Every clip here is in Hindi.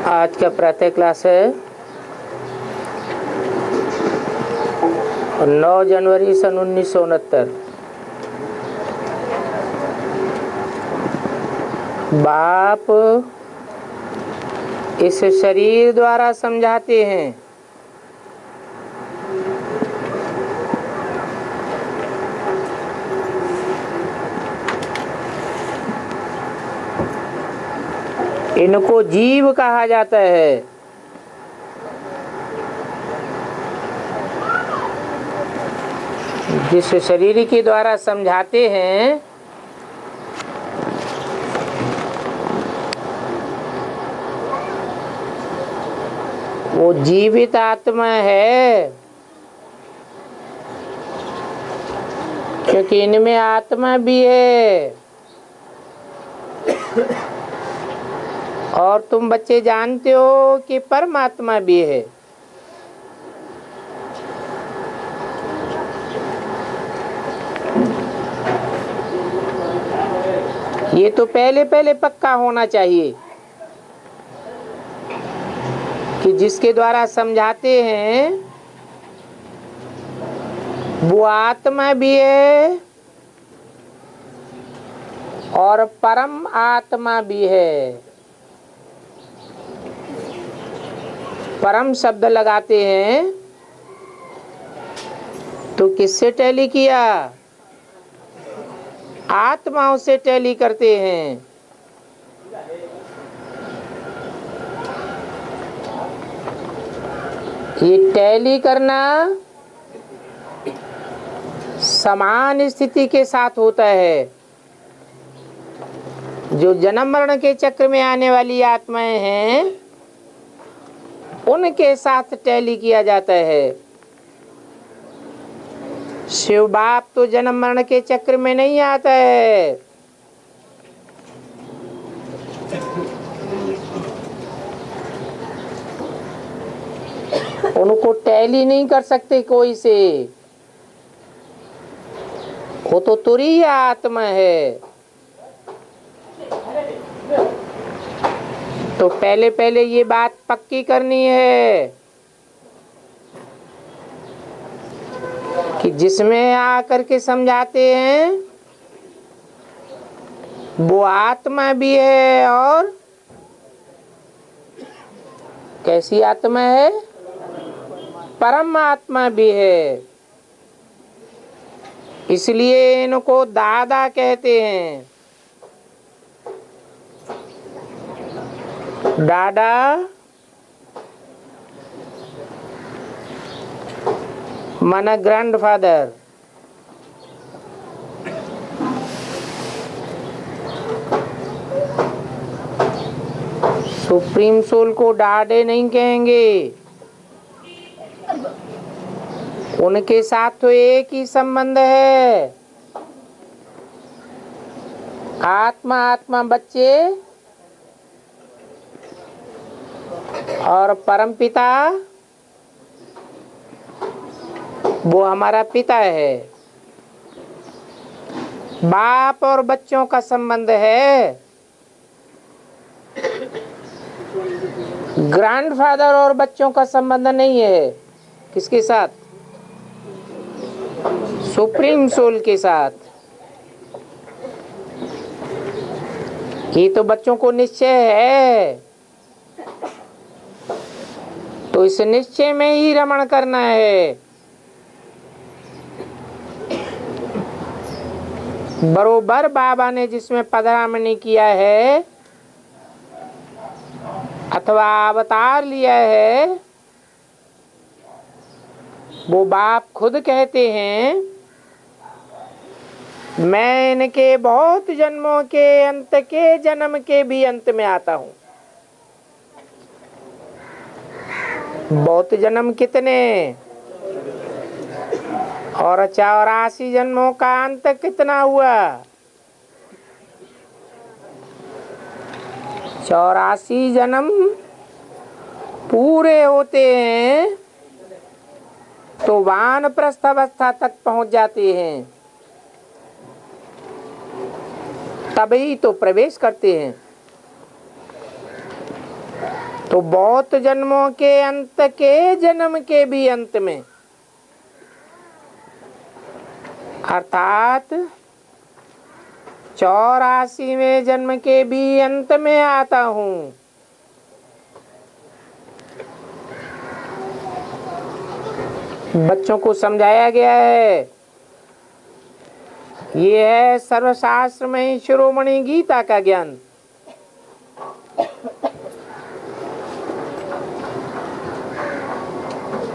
आज का प्रातः क्लास है 9 जनवरी सन 1969। बाप इस शरीर द्वारा समझाते हैं। इनको जीव कहा जाता है। जिस शरीर के द्वारा समझाते हैं वो जीवित आत्मा है, क्योंकि इनमें आत्मा भी है। और तुम बच्चे जानते हो कि परमात्मा भी है। ये तो पहले पहले पक्का होना चाहिए कि जिसके द्वारा समझाते हैं वो आत्मा भी है और परम आत्मा भी है। परम शब्द लगाते हैं तो किससे टैली किया? आत्माओं से टैली करते हैं। ये टैली करना समान स्थिति के साथ होता है। जो जन्म मरण के चक्र में आने वाली आत्माएं हैं उनके साथ टैली किया जाता है। शिव बाप तो जन्म मरण के चक्र में नहीं आता है। उनको टैली नहीं कर सकते कोई से। वो तो तुरीय आत्मा है। तो पहले पहले ये बात पक्की करनी है कि जिसमें आकर के समझाते हैं वो आत्मा भी है। और कैसी आत्मा है? परम आत्मा भी है। इसलिए इनको दादा कहते हैं। दादा माना ग्रैंडफादर। सुप्रीम सोल को डाडे नहीं कहेंगे। उनके साथ तो एक ही संबंध है। आत्मा आत्मा बच्चे और परम पिता वो हमारा पिता है। बाप और बच्चों का संबंध है। ग्रैंडफादर और बच्चों का संबंध नहीं है। किसके साथ? सुप्रीम सोल के साथ। ये तो बच्चों को निश्चय है, तो इस निश्चय में ही रमण करना है। बरोबर बाबा ने जिसमें पधरामणी किया है अथवा अवतार लिया है वो बाप खुद कहते हैं, मैं इनके बहुत जन्मों के अंत के जन्म के भी अंत में आता हूँ। बहुत जन्म कितने? और 84 जन्मों का अंत कितना हुआ? 84 जन्म पूरे होते हैं तो वानप्रस्थ अवस्था तक पहुंच जाते हैं, तभी तो प्रवेश करते हैं। तो बहुत जन्मों के अंत के जन्म के भी अंत में, अर्थात 84वें जन्म के भी अंत में आता हूँ। बच्चों को समझाया गया है, ये है सर्वशास्त्र में शिरोमणि गीता का ज्ञान।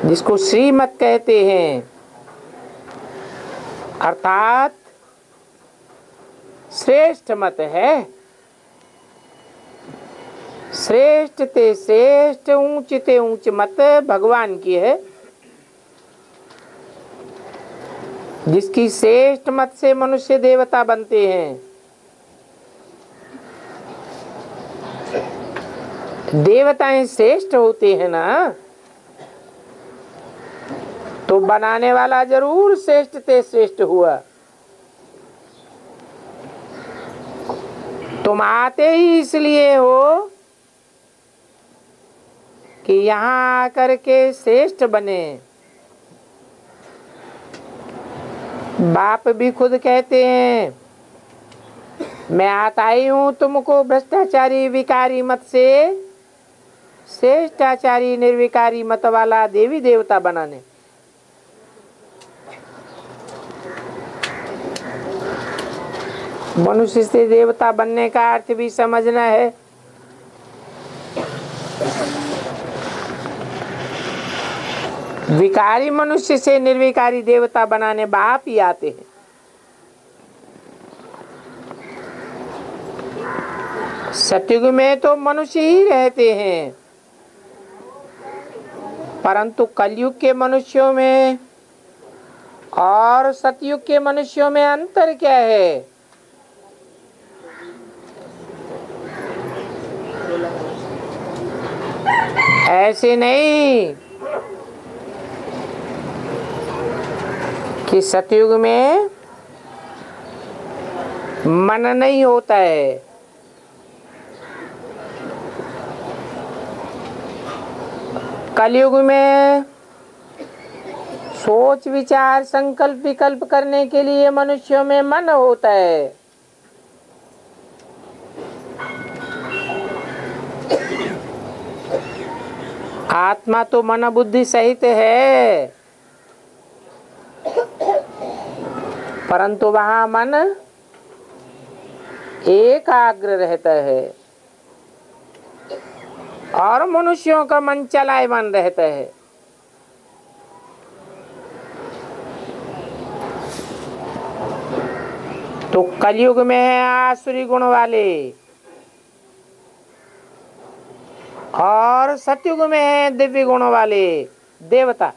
जिसको श्रीमत कहते हैं, अर्थात श्रेष्ठ मत है। श्रेष्ठ ते श्रेष्ठ, ऊंच ते ऊंच मत भगवान की है। जिसकी श्रेष्ठ मत से मनुष्य देवता बनते हैं। देवताएं श्रेष्ठ होते हैं ना, तो बनाने वाला जरूर श्रेष्ठ ते श्रेष्ठ हुआ। तुम आते ही इसलिए हो कि यहाँ आकर के श्रेष्ठ बने। बाप भी खुद कहते हैं, मैं आता ही हूँ तुमको भ्रष्टाचारी विकारी मत से श्रेष्ठाचारी निर्विकारी मत वाला देवी देवता बनाने। मनुष्य से देवता बनने का अर्थ भी समझना है। विकारी मनुष्य से निर्विकारी देवता बनाने बाप ही आते हैं। सतयुग में तो मनुष्य ही रहते हैं, परंतु कलयुग के मनुष्यों में और सतयुग के मनुष्यों में अंतर क्या है? ऐसे नहीं कि सतयुग में मन नहीं होता है। कलयुग में सोच विचार संकल्प विकल्प करने के लिए मनुष्यों में मन होता है। आत्मा तो मन बुद्धि सहित है, परंतु वहां मन एकाग्र रहता है और मनुष्यों का मन चलायमान रहता है। तो कलयुग में है आसुरी गुण वाले और सतयुग में है दिव्य गुण वाले देवता।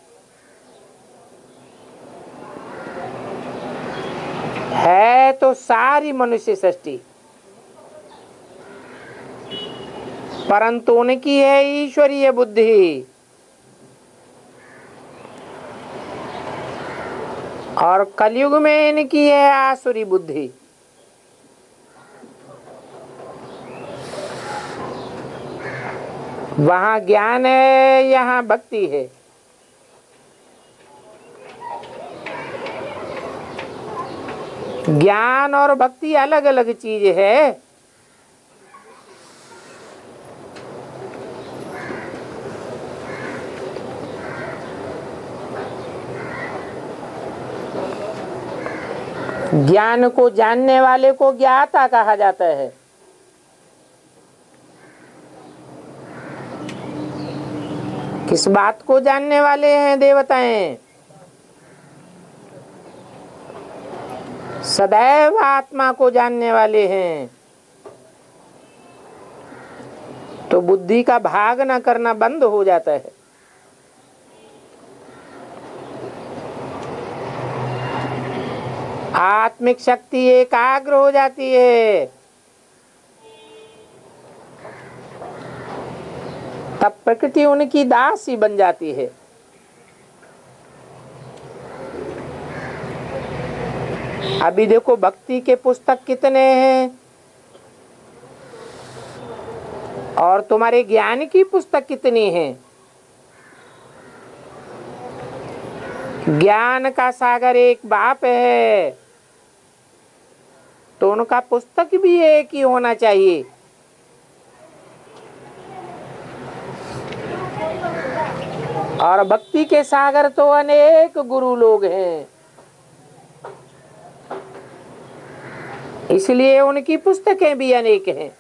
है तो सारी मनुष्य सृष्टि, परंतु उनकी है ईश्वरीय बुद्धि और कलयुग में इनकी है आसुरी बुद्धि। वहां ज्ञान है, यहाँ भक्ति है। ज्ञान और भक्ति अलग अलग चीज है। ज्ञान को जानने वाले को ज्ञाता कहा जाता है। किस बात को जानने वाले हैं देवताएं? सदैव आत्मा को जानने वाले हैं। तो बुद्धि का भाग न करना बंद हो जाता है। आत्मिक शक्ति एकाग्र हो जाती है, तब प्रकृति उनकी दासी बन जाती है। अभी देखो भक्ति के पुस्तक कितने हैं, और तुम्हारे ज्ञान की पुस्तक कितनी है? ज्ञान का सागर एक बाप है, तो उनका पुस्तक भी एक ही होना चाहिए। और भक्ति के सागर तो अनेक गुरु लोग हैं, इसलिए उनकी पुस्तकें भी अनेक हैं।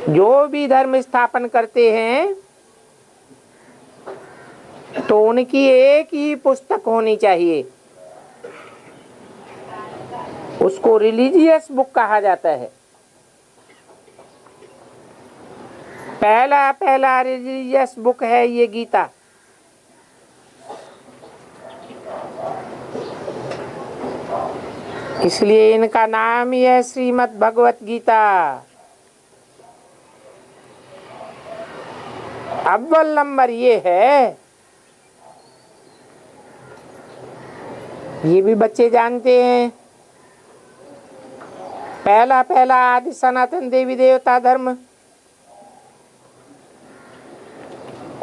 जो भी धर्म स्थापन करते हैं तो उनकी एक ही पुस्तक होनी चाहिए, उसको रिलीजियस बुक कहा जाता है। पहला रिलीजियस बुक है ये गीता। इसलिए इनका नाम ही है श्रीमद् भगवत गीता। अव्वल नंबर ये है, ये भी बच्चे जानते हैं, पहला आदि सनातन देवी देवता धर्म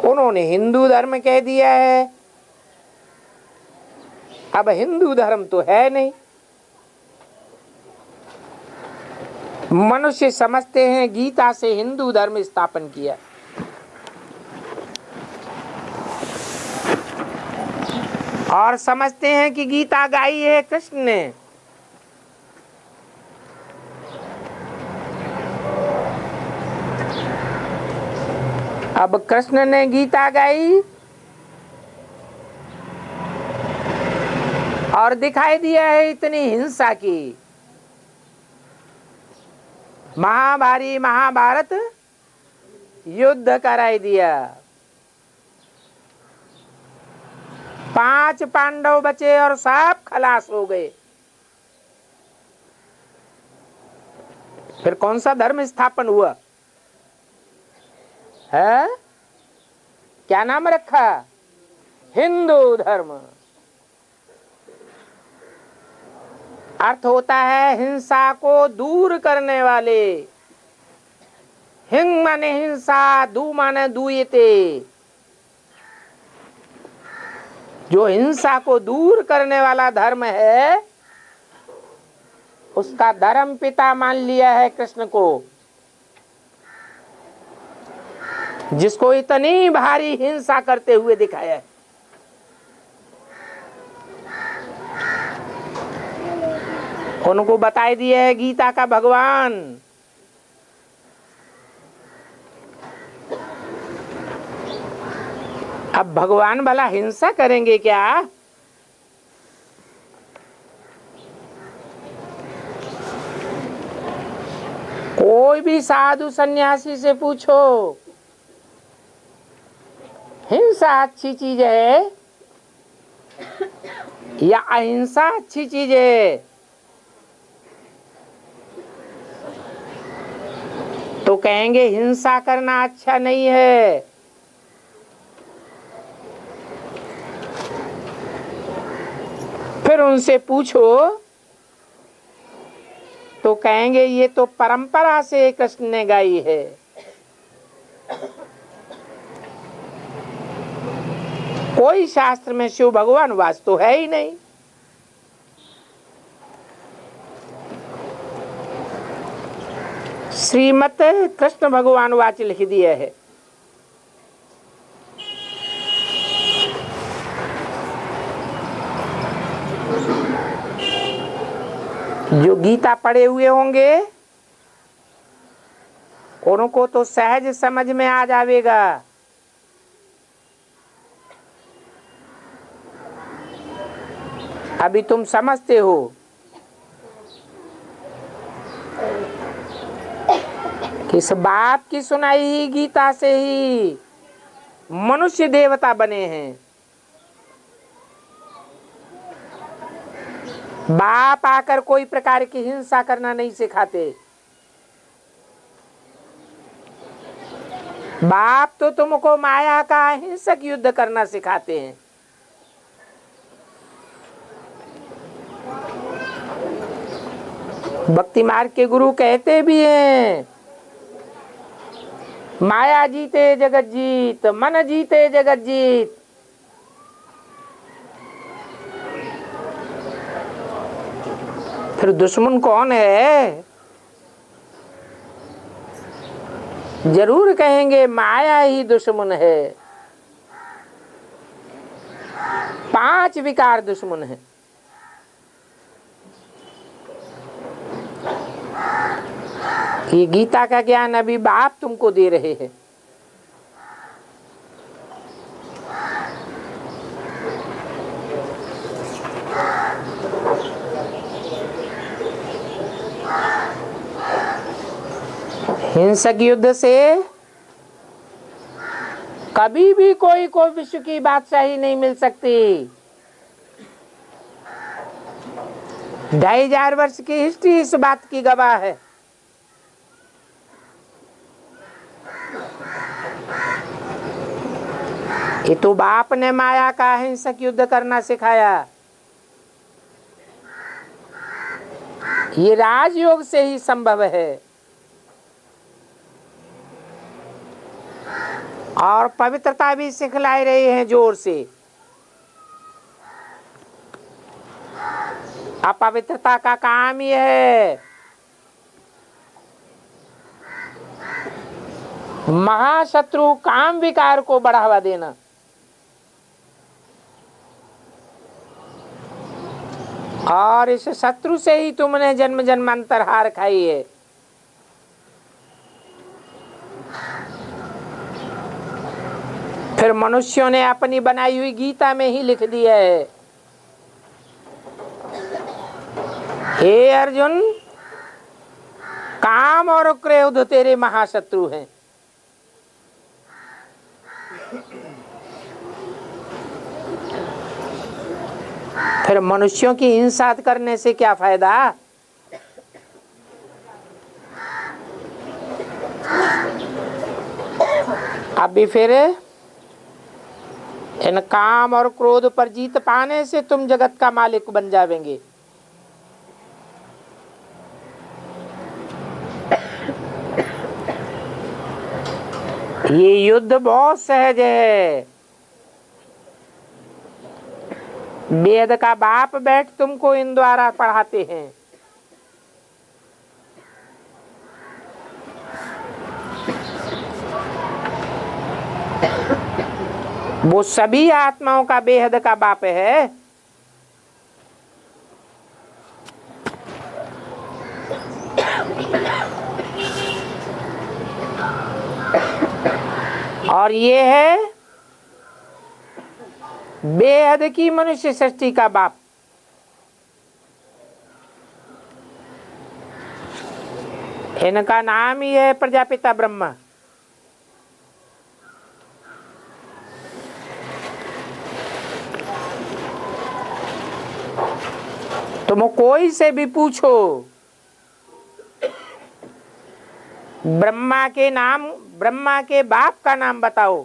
उन्होंने हिंदू धर्म कह दिया है। अब हिंदू धर्म तो है नहीं। मनुष्य समझते हैं गीता से हिंदू धर्म स्थापन किया। और समझते हैं कि गीता गाई है कृष्ण ने। अब कृष्ण ने गीता गाई और दिखाई दिया है इतनी हिंसा की। महाभारी महाभारत युद्ध कराई दिया। 5 पांडव बचे और सब खलास हो गए। फिर कौन सा धर्म स्थापन हुआ है? क्या नाम रखा? हिंदू धर्म। अर्थ होता है हिंसा को दूर करने वाले। हिंग माने हिंसा, दू माने दूयते। जो हिंसा को दूर करने वाला धर्म है उसका धर्म पिता मान लिया है कृष्ण को, जिसको इतनी भारी हिंसा करते हुए दिखाया है। उनको बताई दिया है गीता का भगवान। अब भगवान भला हिंसा करेंगे क्या? कोई भी साधु सन्यासी से पूछो, हिंसा अच्छी चीज है या अहिंसा अच्छी चीज है? तो कहेंगे हिंसा करना अच्छा नहीं है। फिर उनसे पूछो तो कहेंगे ये तो परंपरा से कृष्ण ने गाई है। कोई शास्त्र में शिव भगवान वास तो है ही नहीं। श्रीमत कृष्ण भगवान वाच लिख दिया है। जो गीता पढ़े हुए होंगे उनको तो सहज समझ में आ जाएगा। अभी तुम समझते हो कि इस बाप की सुनाई ही गीता से ही मनुष्य देवता बने हैं। बाप आकर कोई प्रकार की हिंसा करना नहीं सिखाते। बाप तो तुमको माया का हिंसक युद्ध करना सिखाते हैं। भक्ति मार्ग के गुरु कहते भी हैं, माया जीते जगत जीत, मन जीते जगत जीत। फिर दुश्मन कौन है? जरूर कहेंगे माया ही दुश्मन है। 5 विकार दुश्मन है। ये गीता का ज्ञान अभी बाप तुमको दे रहे हैं। हिंसक युद्ध से कभी भी कोई को विश्व की बादशाही नहीं मिल सकती। 2500 वर्ष की हिस्ट्री इस बात की गवाह है। ये तो बाप ने माया का हिंसक युद्ध करना सिखाया। ये राजयोग से ही संभव है। और पवित्रता भी सिखलाई रहे हैं जोर से। अपवित्रता का काम ही है महाशत्रु काम विकार को बढ़ावा देना। और इस शत्रु से ही तुमने जन्म जन्मांतर हार खाई है। फिर मनुष्यों ने अपनी बनाई हुई गीता में ही लिख दिया है, हे अर्जुन, काम और क्रोध तेरे महाशत्रु हैं। फिर मनुष्यों की हिंसा करने से क्या फायदा? अभी फिर इन काम और क्रोध पर जीत पाने से तुम जगत का मालिक बन जाएंगे। ये युद्ध बहुत सहज है। वेद का बाप बैठ तुमको इन द्वारा पढ़ाते हैं। वो सभी आत्माओं का बेहद का बाप है। और ये है बेहद की मनुष्य सृष्टि का बाप। इनका नाम ही है प्रजापिता ब्रह्मा। तुम कोई से भी पूछो, ब्रह्मा के नाम, ब्रह्मा के बाप का नाम बताओ,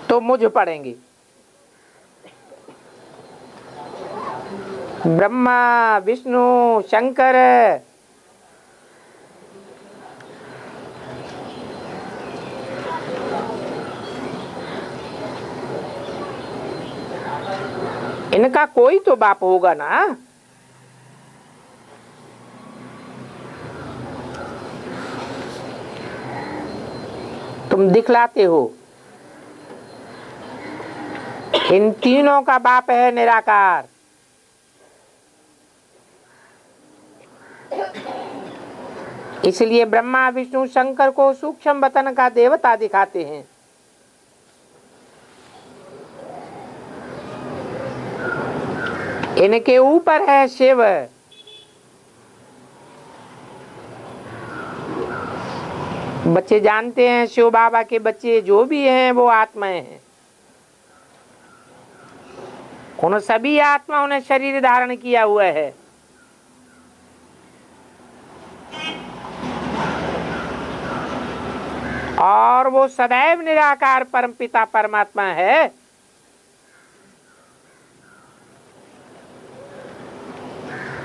तो मुझ पढ़ेंगे। ब्रह्मा, विष्णु, शंकर, इनका कोई तो बाप होगा ना। तुम दिखलाते हो। इन तीनों का बाप है निराकार। इसलिए ब्रह्मा, विष्णु, शंकर को सूक्ष्म वतन का देवता दिखाते हैं। इनके ऊपर है शिव। बच्चे जानते हैं शिव बाबा के बच्चे जो भी हैं वो आत्माएं हैं। उन सभी आत्माओं ने शरीर धारण किया हुआ है। और वो सदैव निराकार परमपिता परमात्मा है।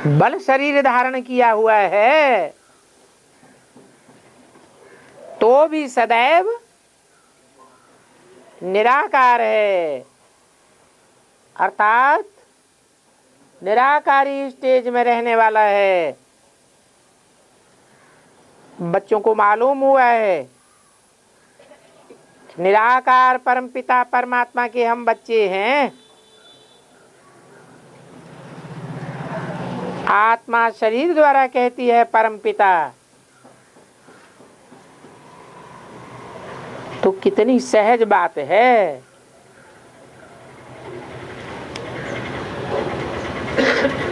बल शरीर धारण किया हुआ है तो भी सदैव निराकार है, अर्थात निराकारी स्टेज में रहने वाला है। बच्चों को मालूम हुआ है निराकार परमपिता परमात्मा के हम बच्चे हैं। आत्मा शरीर द्वारा कहती है परमपिता, तो कितनी सहज बात है।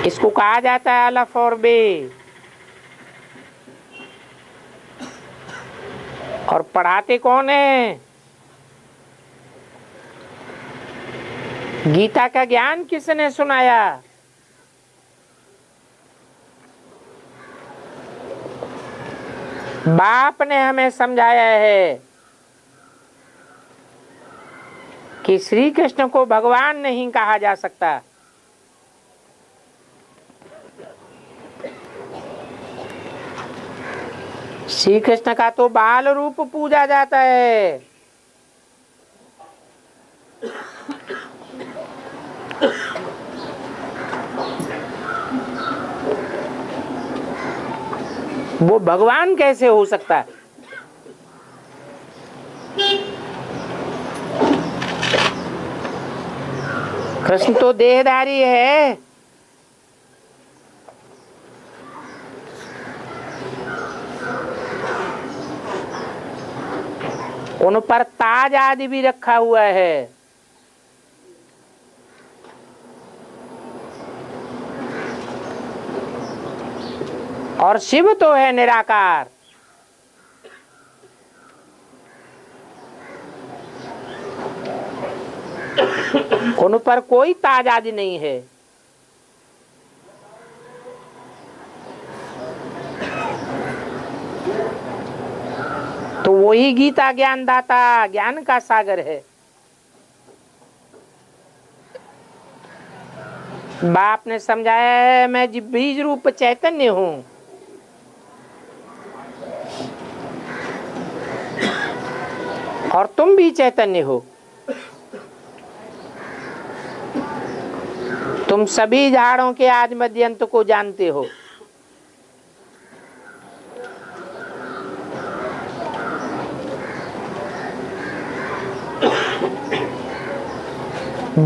इसको कहा जाता है अलफ और बे। और पढ़ाते कौन है? गीता का ज्ञान किसने सुनाया? बाप ने हमें समझाया है कि श्री कृष्ण को भगवान नहीं कहा जा सकता। श्री कृष्ण का तो बाल रूप पूजा जाता है। वो भगवान कैसे हो सकता है? कृष्ण तो देहधारी है। उन पर ताज आदि भी रखा हुआ है। और शिव तो है निराकार। उन पर कोई ताज आदि नहीं है। तो वही गीता ज्ञान दाता, ज्ञान का सागर है। बाप ने समझाया है मैं बीज रूप चैतन्य हूं। और तुम भी चैतन्य हो। तुम सभी झाड़ों के आदि मध्य अंत को जानते हो।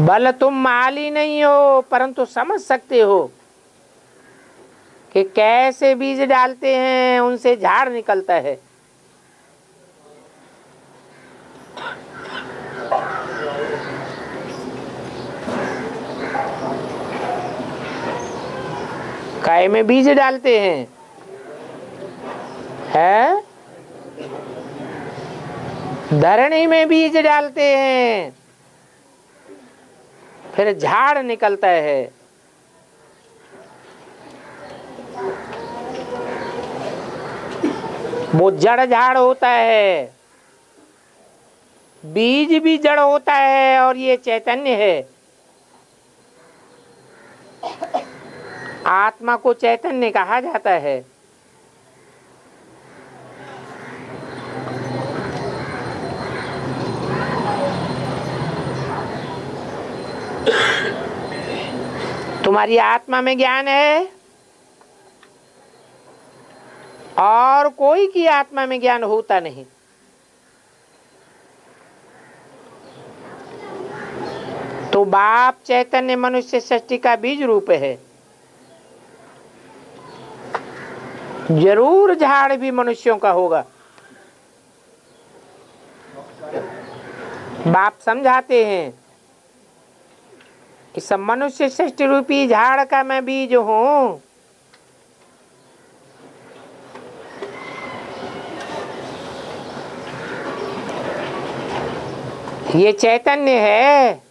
बल तुम माली नहीं हो, परंतु समझ सकते हो कि कैसे बीज डालते हैं, उनसे झाड़ निकलता है। काय में बीज डालते हैं? है धरणी में बीज डालते हैं, फिर झाड़ निकलता है। वो जड़ झाड़ होता है, बीज भी जड़ होता है, और ये चैतन्य है। आत्मा को चैतन्य कहा जाता है। तुम्हारी आत्मा में ज्ञान है और कोई की आत्मा में ज्ञान होता नहीं। तो बाप चैतन्य मनुष्य सृष्टि का बीज रूप है। जरूर झाड़ भी मनुष्यों का होगा। बाप समझाते हैं कि सब मनुष्य सृष्टि रूपी झाड़ का मैं बीज हूं। ये चैतन्य है।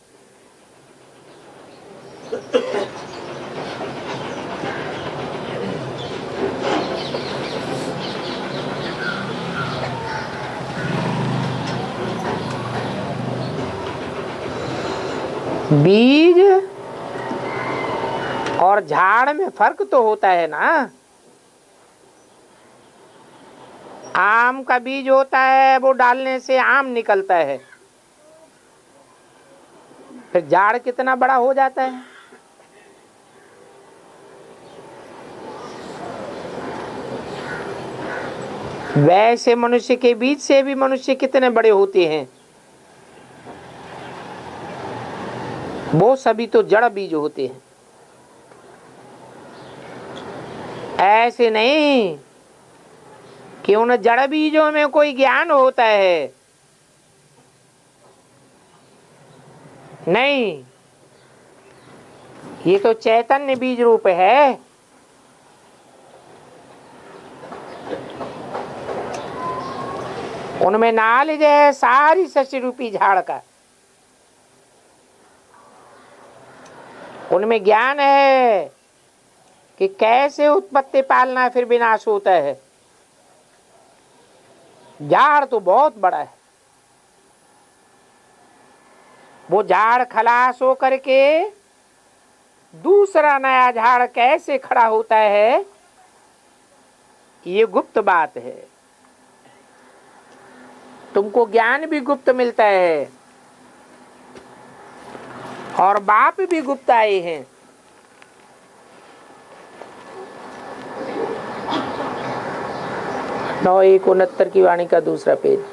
बीज और झाड़ में फर्क तो होता है ना। आम का बीज होता है, वो डालने से आम निकलता है, फिर झाड़ कितना बड़ा हो जाता है। वैसे मनुष्य के बीज से भी मनुष्य कितने बड़े होते हैं। वो सभी तो जड़ बीज होते हैं। ऐसे नहीं कि उन जड़ बीजों में कोई ज्ञान होता है, नहीं, ये तो चैतन्य बीज रूप है। उनमें नॉलेज है सारी सृष्टि रूपी झाड़ का, उनमें ज्ञान है कि कैसे उत्पत्ति पालना फिर विनाश होता है। झाड़ तो बहुत बड़ा है, वो झाड़ खलास हो करके दूसरा नया झाड़ कैसे खड़ा होता है, ये गुप्त बात है। तुमको ज्ञान भी गुप्त मिलता है और बाप भी गुप्त आए हैं। नौ 169 की वाणी का दूसरा पेज।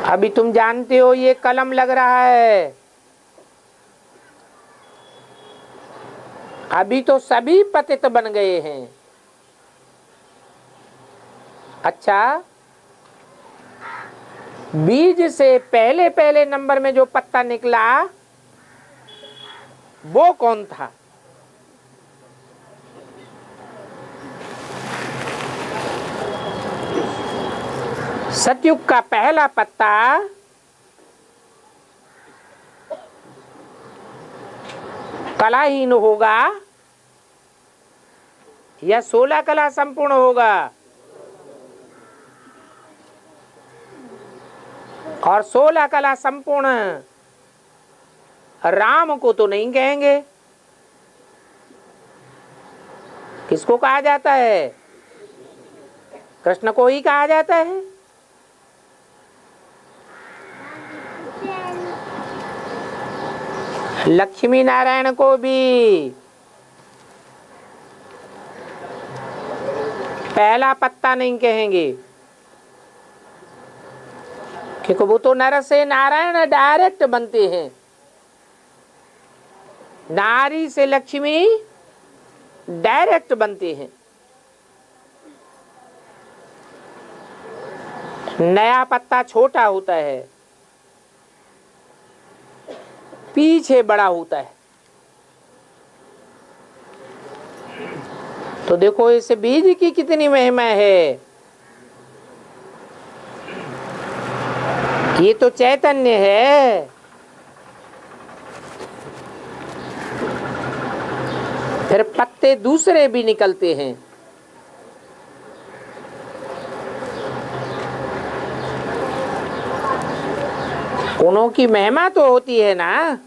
अभी तुम जानते हो ये कलम लग रहा है, अभी तो सभी पतित बन गए हैं। अच्छा, बीज से पहले पहले नंबर में जो पत्ता निकला वो कौन था? सतयुग का पहला पत्ता कलाहीन होगा या 16 कला संपूर्ण होगा? और 16 कला संपूर्ण राम को तो नहीं कहेंगे। किसको कहा जाता है? कृष्ण को ही कहा जाता है। लक्ष्मी नारायण को भी पहला पत्ता नहीं कहेंगे, क्योंकि वो तो नर से नारायण डायरेक्ट बनते हैं, नारी से लक्ष्मी डायरेक्ट बनते हैं। नया पत्ता छोटा होता है, पीछे बड़ा होता है। तो देखो इस बीज की कितनी महिमा है। ये तो चैतन्य है, फिर पत्ते दूसरे भी निकलते हैं। उनों की महिमा तो होती है ना।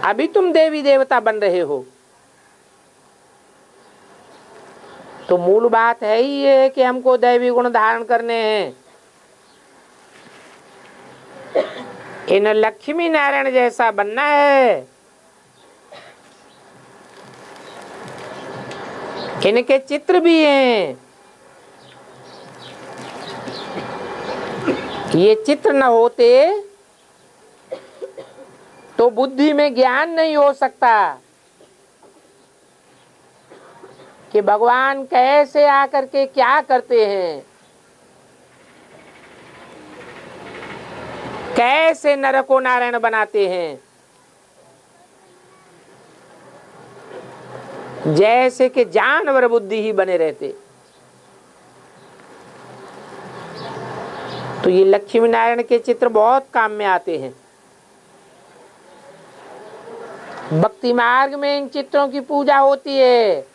अभी तुम देवी देवता बन रहे हो, तो मूल बात है ही ये कि हमको दैवी गुण धारण करने हैं। इन लक्ष्मी नारायण जैसा बनना है। इनके चित्र भी हैं, ये चित्र न होते तो बुद्धि में ज्ञान नहीं हो सकता कि भगवान कैसे आकर के क्या करते हैं, कैसे नर को नारायण बनाते हैं। जैसे कि जानवर बुद्धि ही बने रहते। तो ये लक्ष्मी नारायण के चित्र बहुत काम में आते हैं। भक्ति मार्ग में इन चित्रों की पूजा होती है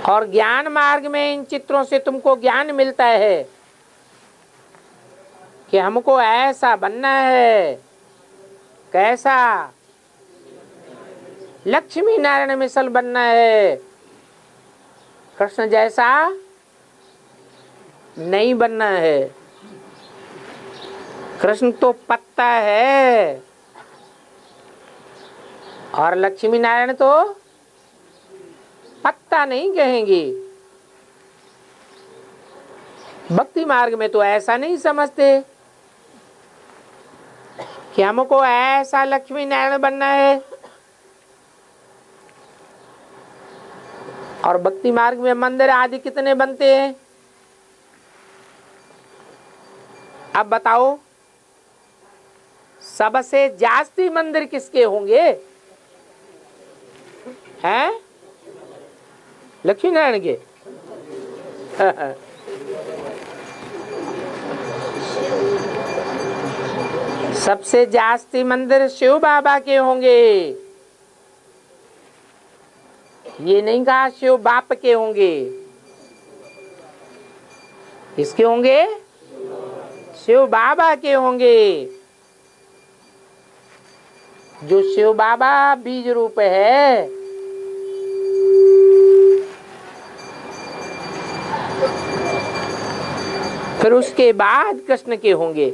और ज्ञान मार्ग में इन चित्रों से तुमको ज्ञान मिलता है। कि हमको ऐसा बनना है। कैसा? लक्ष्मी नारायण मिसल बनना है। कृष्ण जैसा नहीं बनना है। कृष्ण तो पत्ता है और लक्ष्मी नारायण तो पत्ता नहीं कहेंगे। भक्ति मार्ग में तो ऐसा नहीं समझते कि हमको ऐसा लक्ष्मी नारायण बनना है। और भक्ति मार्ग में मंदिर आदि कितने बनते हैं? अब बताओ, सबसे जास्ती मंदिर किसके होंगे? हैं? लक्ष्मी नारायण के। सबसे जास्ती मंदिर शिव बाबा के होंगे। ये नहीं कहा शिव बाप के होंगे। किसके होंगे? शिव बाबा के होंगे। जो शिव बाबा बीज रूप है, फिर उसके बाद कृष्ण के होंगे।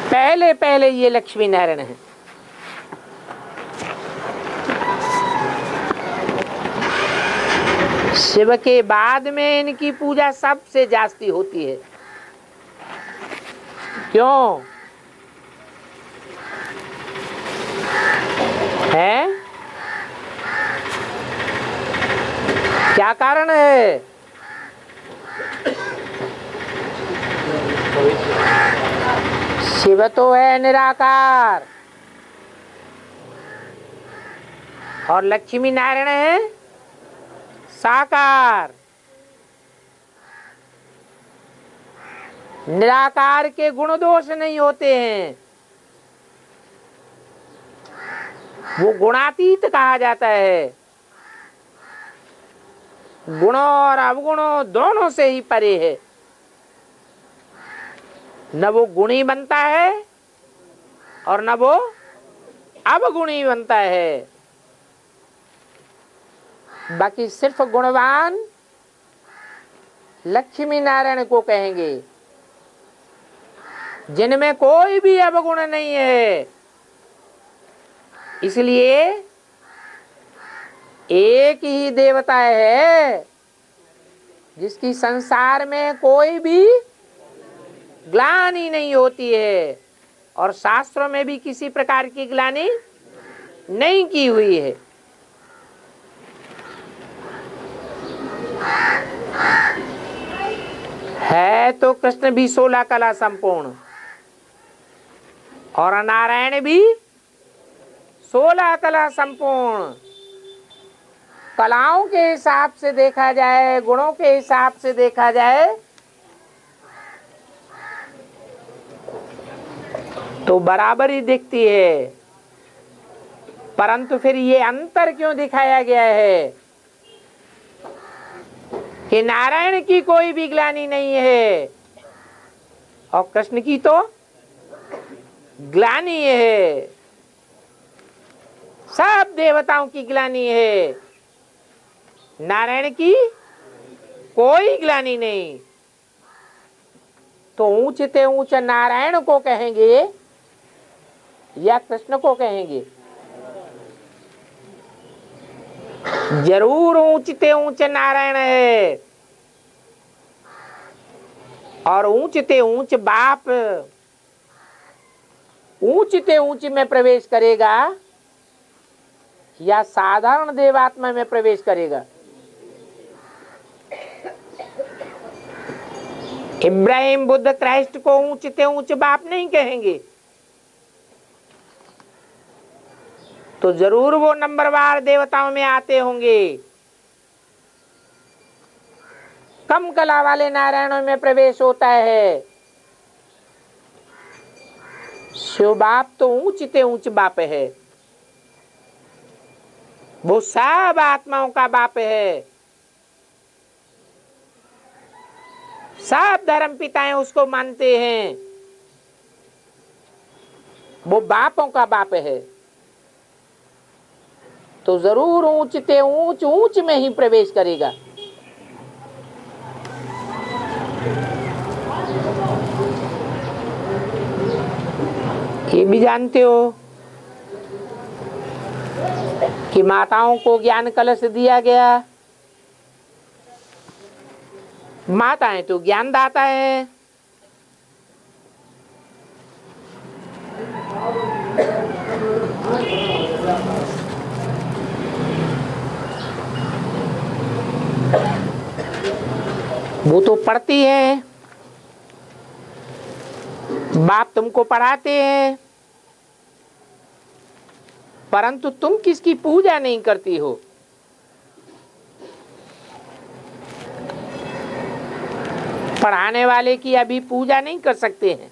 पहले पहले ये लक्ष्मी नारायण है। शिव के बाद में इनकी पूजा सबसे जास्ती होती है। क्यों है? क्या कारण है? शिव तो है निराकार और लक्ष्मी नारायण है साकार। निराकार के गुण दोष नहीं होते हैं, वो गुणातीत कहा जाता है। गुणों और अवगुणों दोनों से ही परे है। न वो गुणी बनता है और न वो अवगुणी बनता है। बाकी सिर्फ गुणवान लक्ष्मी नारायण को कहेंगे, जिनमें कोई भी अवगुण नहीं है। इसलिए एक ही देवता है जिसकी संसार में कोई भी ग्लानि नहीं होती है और शास्त्रों में भी किसी प्रकार की ग्लानि नहीं की हुई है। है तो कृष्ण भी 16 कला संपूर्ण और नारायण भी 16 कला संपूर्ण। कलाओं के हिसाब से देखा जाए, गुणों के हिसाब से देखा जाए तो बराबर ही दिखती है। परंतु फिर ये अंतर क्यों दिखाया गया है कि नारायण की कोई भी ग्लानि नहीं है और कृष्ण की तो ग्लानि है। सब देवताओं की ग्लानि है, नारायण की कोई ग्लानि नहीं। तो ऊंचते ऊंच नारायण को कहेंगे या कृष्ण को कहेंगे? जरूर ऊंचते ऊंच नारायण है और ऊंचते ऊंच बाप ऊंचते ऊंच में प्रवेश करेगा या साधारण देवात्मा में प्रवेश करेगा? इब्राहिम बुद्ध क्राइस्ट को ऊंचते ऊंच बाप नहीं कहेंगे, तो जरूर वो नंबरवार देवताओं में आते होंगे। कम कला वाले नारायणों में प्रवेश होता है। शिव बाप तो ऊंचते ऊंच बाप है, वो सब आत्माओं का बाप है। सब धर्म पिताएं उसको मानते हैं, वो बापों का बाप है। तो जरूर ऊंचते ऊंच ऊंच में ही प्रवेश करेगा। ये भी जानते हो कि माताओं को ज्ञान कलश दिया गया। माताएं तो ज्ञान दाता है। वो तो पढ़ती है, बाप तुमको पढ़ाते हैं, परंतु तुम किसकी पूजा नहीं करती हो। पढ़ाने वाले की अभी पूजा नहीं कर सकते हैं।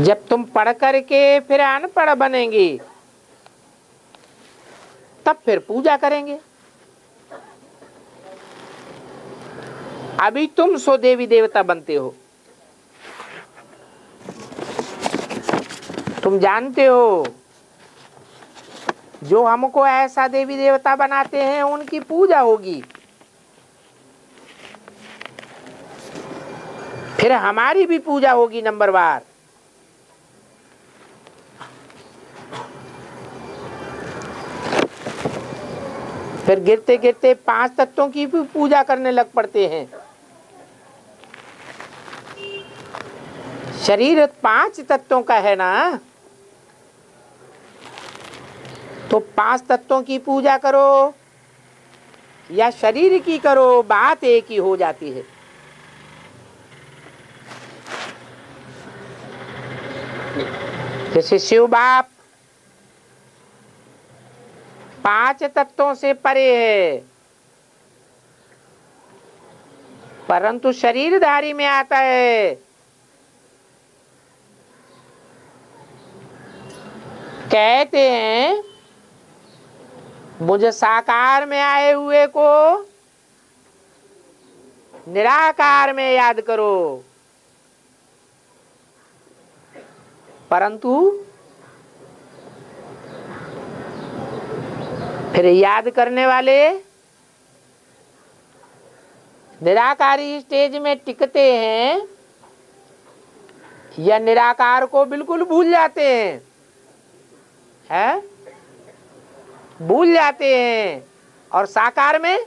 जब तुम पढ़ करके फिर अनपढ़ बनेंगे तब फिर पूजा करेंगे। अभी तुम सो देवी देवता बनते हो। तुम जानते हो जो हमको ऐसा देवी देवता बनाते हैं उनकी पूजा होगी, फिर हमारी भी पूजा होगी नंबरवार। फिर गिरते गिरते 5 तत्वों की भी पूजा करने लग पड़ते हैं। शरीर 5 तत्वों का है ना, तो 5 तत्वों की पूजा करो या शरीर की करो, बात एक ही हो जाती है। जैसे शिव बाप 5 तत्वों से परे है, परंतु शरीरधारी में आता है। कहते हैं मुझे साकार में आए हुए को निराकार में याद करो, परंतु फिर याद करने वाले निराकारी स्टेज में टिकते हैं या निराकार को बिल्कुल भूल जाते हैं, भूल जाते हैं और साकार में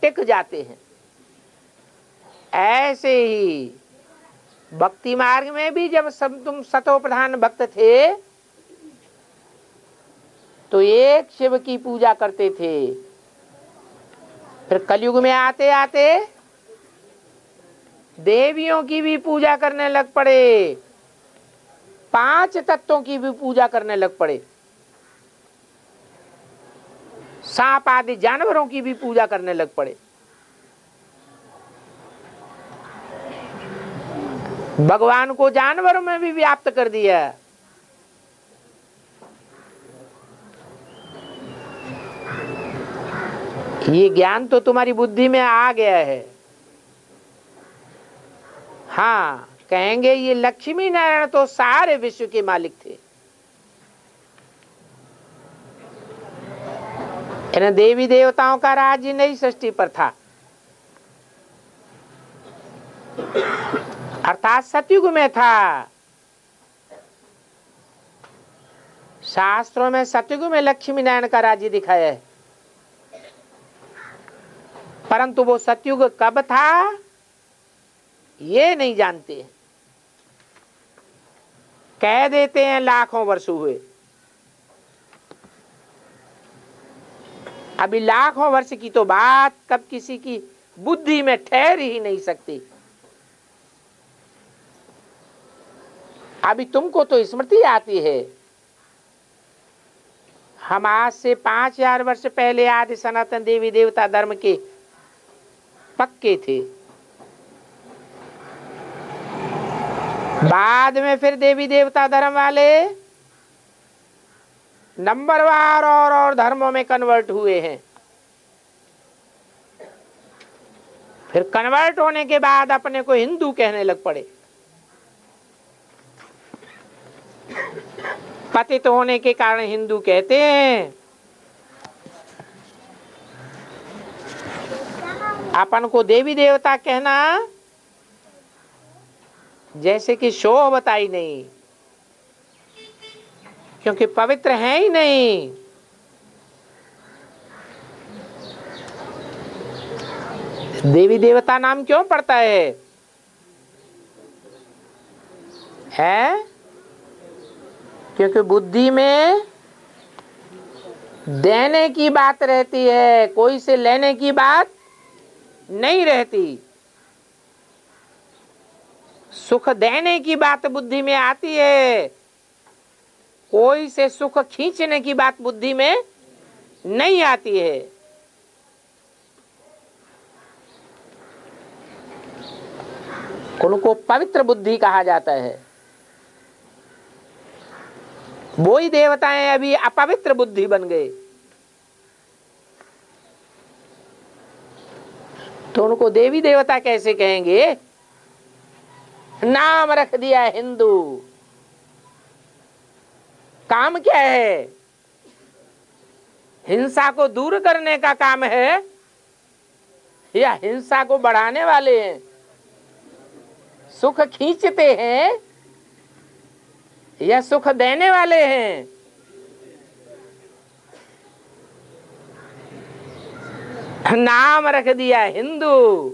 टिक जाते हैं। ऐसे ही भक्ति मार्ग में भी जब सब तुम सतो प्रधान भक्त थे तो एक शिव की पूजा करते थे। फिर कलयुग में आते आते देवियों की भी पूजा करने लग पड़े, 5 तत्वों की भी पूजा करने लग पड़े, सांप आदि जानवरों की भी पूजा करने लग पड़े। भगवान को जानवरों में भी व्याप्त कर दिया। ये ज्ञान तो तुम्हारी बुद्धि में आ गया है। हाँ, कहेंगे ये लक्ष्मी नारायण तो सारे विश्व के मालिक थे, इन देवी देवताओं का राज्य नई सृष्टि पर था, अर्थात सतयुग में था। शास्त्रों में सतयुग में लक्ष्मी नारायण का राज्य दिखाया है, परंतु वो सतयुग कब था ये नहीं जानते। कह देते हैं लाखों वर्ष हुए। अभी लाखों वर्ष की तो बात कब किसी की बुद्धि में ठहर ही नहीं सकती। अभी तुमको तो स्मृति आती है, हम आज से 5000 वर्ष पहले आदि सनातन देवी देवता धर्म के पक्के थे। बाद में फिर देवी देवता धर्म वाले नंबरवार और धर्मों में कन्वर्ट हुए हैं। फिर कन्वर्ट होने के बाद अपने को हिंदू कहने लग पड़े। पतित होने के कारण हिंदू कहते हैं। अपन को देवी देवता कहना जैसे कि शोभता ही नहीं, क्योंकि पवित्र है ही नहीं। देवी देवता नाम क्यों पड़ता है? क्योंकि बुद्धि में देने की बात रहती है, कोई से लेने की बात नहीं रहती। सुख देने की बात बुद्धि में आती है, कोई से सुख खींचने की बात बुद्धि में नहीं आती है। उनको पवित्र बुद्धि कहा जाता है। वो ही देवताएं अभी अपवित्र बुद्धि बन गए, तो उनको देवी देवता कैसे कहेंगे? नाम रख दिया हिंदू। काम क्या है? हिंसा को दूर करने का काम है या हिंसा को बढ़ाने वाले हैं? सुख खींचते हैं या सुख देने वाले हैं? नाम रख दिया हिंदू,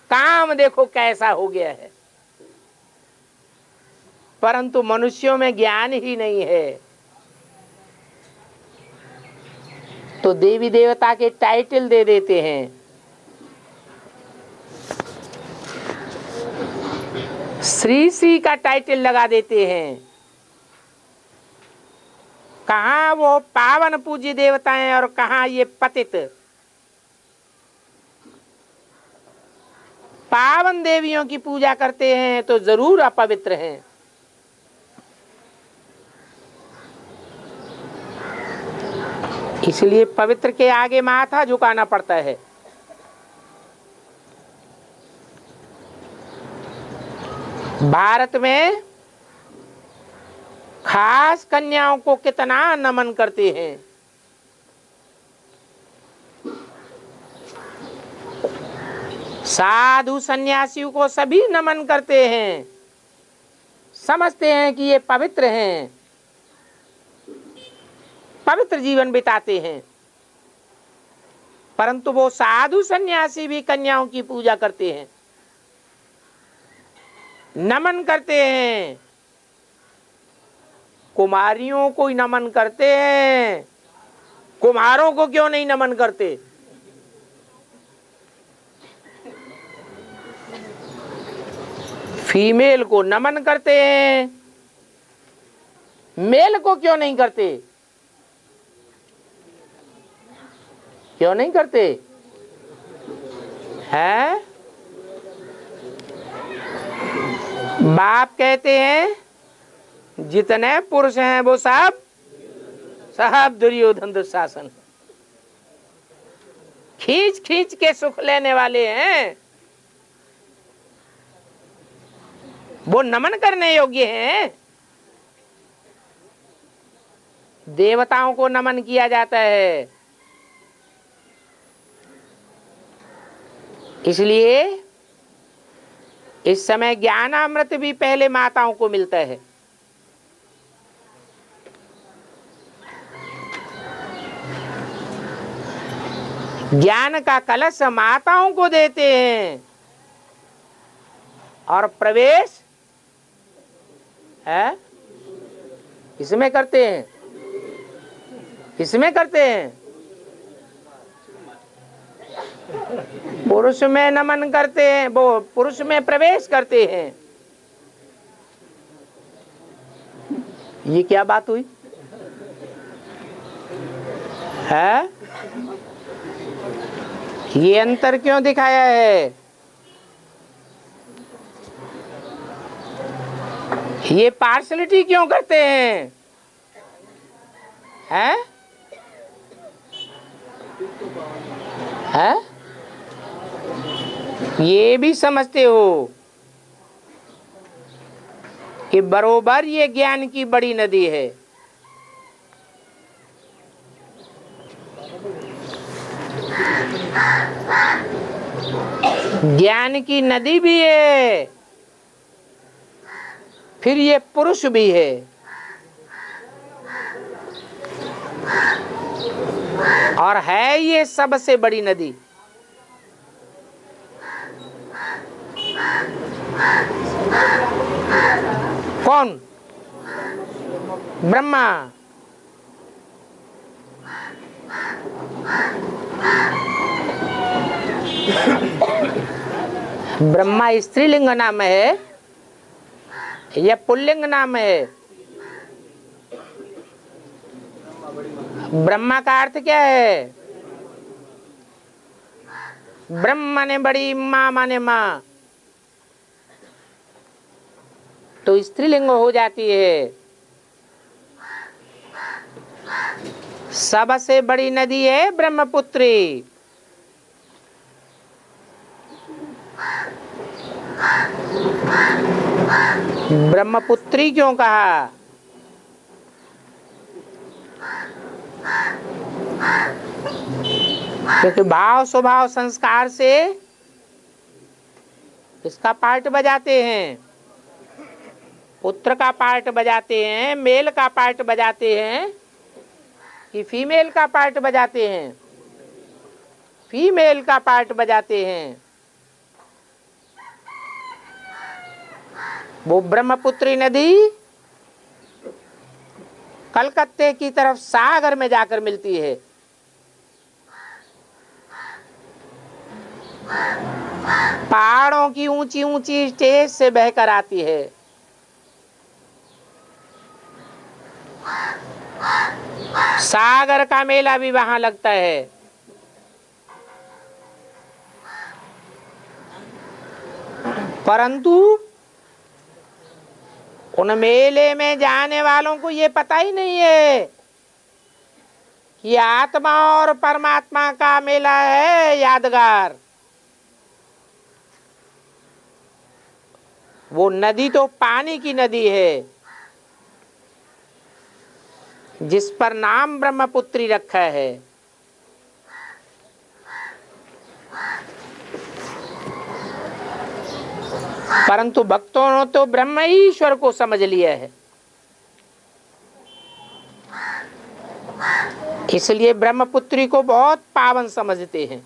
काम देखो कैसा हो गया है। परंतु मनुष्यों में ज्ञान ही नहीं है, तो देवी देवता के टाइटल दे देते हैं। श्री श्री का टाइटल लगा देते हैं। कहाँ वो पावन पूज्य देवताएं और कहाँ ये पतित। पावन देवियों की पूजा करते हैं तो जरूर अपवित्र हैं। इसलिए पवित्र के आगे माथा झुकाना पड़ता है। भारत में खास कन्याओं को कितना नमन करते हैं। साधु सन्यासियों को सभी नमन करते हैं, समझते हैं कि ये पवित्र हैं, पवित्र जीवन बिताते हैं। परंतु वो साधु सन्यासी भी कन्याओं की पूजा करते हैं, नमन करते हैं। कुमारियों को ही नमन करते हैं, कुमारों को क्यों नहीं नमन करते? फीमेल को नमन करते हैं, मेल को क्यों नहीं करते? क्यों नहीं करते हैं? बाप कहते हैं जितने पुरुष हैं वो सब दुर्योधन दुशासन, खींच खींच के सुख लेने वाले हैं। वो नमन करने योग्य हैं। देवताओं को नमन किया जाता है। इसलिए इस समय ज्ञानामृत भी पहले माताओं को मिलता है। ज्ञान का कलश माताओं को देते हैं और प्रवेश है इसमें करते हैं, इसमें करते हैं। पुरुष में नमन करते हैं, वो पुरुष में प्रवेश करते हैं। ये क्या बात हुई? है? ये अंतर क्यों दिखाया है? ये पार्शलिटी क्यों करते हैं? हैं? हैं? ये भी समझते हो कि बरोबर ये ज्ञान की बड़ी नदी है। ज्ञान की नदी भी है, फिर ये पुरुष भी है। और है ये सबसे बड़ी नदी। कौन? ब्रह्मा। ब्रह्मा स्त्रीलिंग नाम है या पुल्लिंग नाम है? ब्रह्मा का अर्थ क्या है? ब्रह्म माने बड़ी, माँ माने माँ, तो स्त्रीलिंग हो जाती है। सबसे बड़ी नदी है ब्रह्मपुत्री। ब्रह्मपुत्री क्यों कहा? क्योंकि भाव स्वभाव संस्कार से इसका पार्ट बजाते हैं, पुत्र का पार्ट बजाते हैं, मेल का पार्ट बजाते हैं कि फीमेल का पार्ट बजाते हैं? फीमेल का पार्ट बजाते हैं। वो ब्रह्मपुत्री नदी कलकत्ते की तरफ सागर में जाकर मिलती है। पहाड़ों की ऊंची ऊंची स्टेज से बहकर आती है। सागर का मेला भी वहां लगता है। परंतु उन मेले में जाने वालों को ये पता ही नहीं है कि आत्मा और परमात्मा का मेला है यादगार। वो नदी तो पानी की नदी है जिस पर नाम ब्रह्मपुत्री रखा है। परंतु भक्तों ने तो ब्रह्म ही ईश्वर को समझ लिया है, इसलिए ब्रह्मपुत्री को बहुत पावन समझते हैं।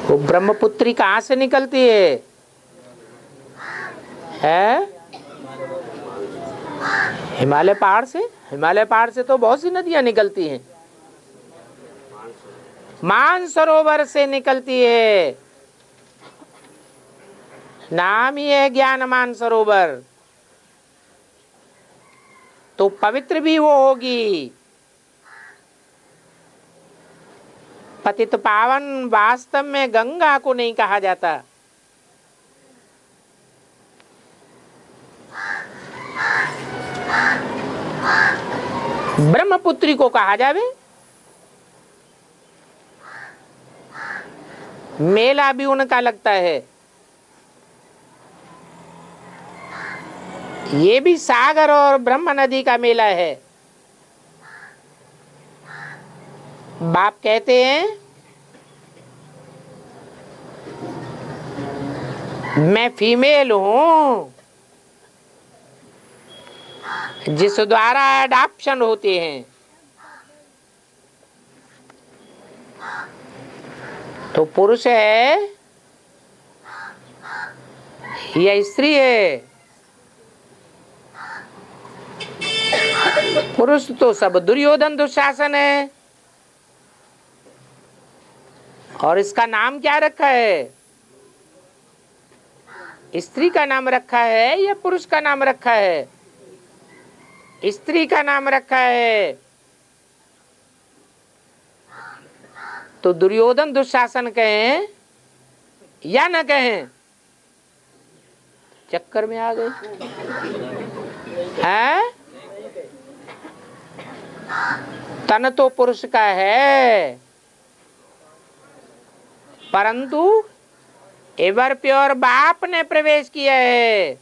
वो ब्रह्मपुत्री कहाँ से निकलती है? हिमालय पहाड़ से। हिमालय पहाड़ से तो बहुत सी नदियां निकलती हैं। मानसरोवर से निकलती है, नाम ही है ज्ञान मानसरोवर, तो पवित्र भी वो होगी। पतित पावन वास्तव में गंगा को नहीं कहा जाता। ब्रह्मपुत्री को कहा जावे। मेला भी उनका लगता है। ये भी सागर और ब्रह्म नदी का मेला है। बाप कहते हैं मैं फीमेल हूं, जिस द्वारा अडॉप्शन होते हैं, तो पुरुष है या स्त्री है? पुरुष तो सब दुर्योधन दुशासन है, और इसका नाम क्या रखा है? स्त्री का नाम रखा है या पुरुष का नाम रखा है? स्त्री का नाम रखा है। तो दुर्योधन दुशासन कहें या न कहें? चक्कर में आ गए हैं। तन तो पुरुष का है, परंतु एवर प्योर बाप ने प्रवेश किया है।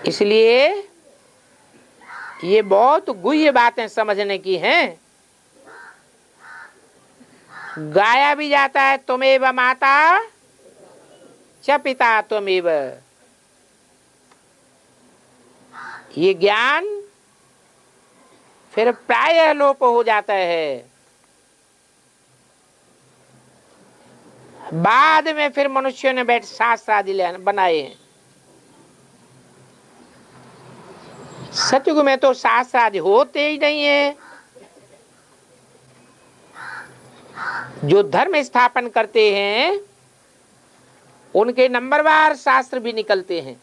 इसलिए ये बहुत गुह्य बातें समझने की हैं। गाया भी जाता है त्वमेव माता च पिता त्वमेव। ये ज्ञान फिर प्रायः लोप हो जाता है। बाद में फिर मनुष्यों ने बैठ शास्त्र आदि बनाए हैं। सतयुग में तो शास्त्र आदि होते ही नहीं है। जो धर्म स्थापन करते हैं उनके नंबरवार शास्त्र भी निकलते हैं।